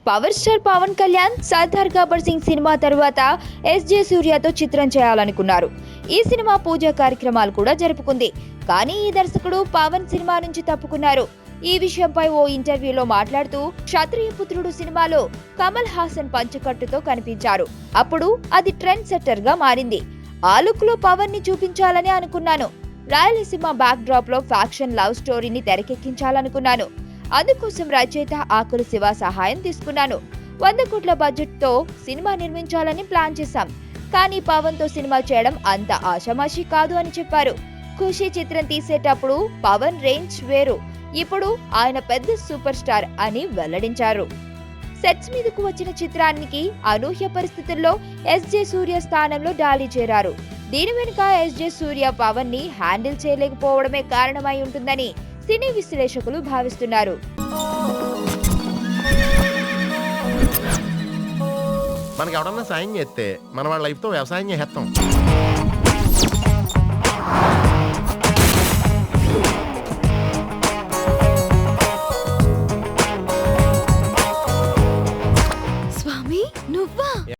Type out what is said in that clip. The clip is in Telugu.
పవర్ స్టార్ పవన్ కళ్యాణ్ సర్దార్ గబ్బర్ సింగ్ సినిమా తరువాత ఎస్జే సూర్యతో చిత్రం చేయాలనుకున్నారు. ఈ సినిమా పూజా కార్యక్రమాలు కూడా జరుపుకుంది. కానీ ఈ దర్శకుడు పవన్ సినిమా నుంచి తప్పుకున్నారు. ఈ విషయంపై ఓ ఇంటర్వ్యూలో మాట్లాడుతూ క్షత్రియ పుత్రుడు సినిమాలో కమల్ హాసన్ పంచకట్టుతో కనిపించారు. అప్పుడు అది ట్రెండ్ సెట్టర్ గా మారింది. ఆ లుక్ లో పవన్ ని చూపించాలని అనుకున్నాను. రాయలసీమ బ్యాక్ డ్రాప్ లో ఫ్యాక్షన్ లవ్ స్టోరీని తెరకెక్కించాలనుకున్నాను. అందుకోసం రచయిత ఆకుల శివ సహాయం తీసుకున్నాను. 100 కోట్ల బడ్జెట్ తో సినిమా నిర్మించాలని ప్లాన్ చేశాం. కానీ పవన్ తో సినిమా చేయడం అంత ఆషామాషి కాదు అని చెప్పారు. ఖుషి చిత్రం తీసేటప్పుడు పవన్ రేంజ్ వేరు, ఇప్పుడు ఆయన పెద్ద సూపర్ స్టార్ అని వెల్లడించారు. సెట్స్ మీదకు వచ్చిన చిత్రానికి అనూహ్య పరిస్థితుల్లో ఎస్జే సూర్య స్థానంలో డాలీ చేరారు. దీని వెనుక ఎస్జే సూర్య పవన్ ని హ్యాండిల్ చేయలేకపోవడమే కారణమై ఉంటుందని సినీ విశ్లేషకులు భావిస్తున్నారు. మనకి ఎవడన్నా సాయం చేస్తే మన వాళ్ళ లైఫ్తో వ్యవసాయం చేస్తాం.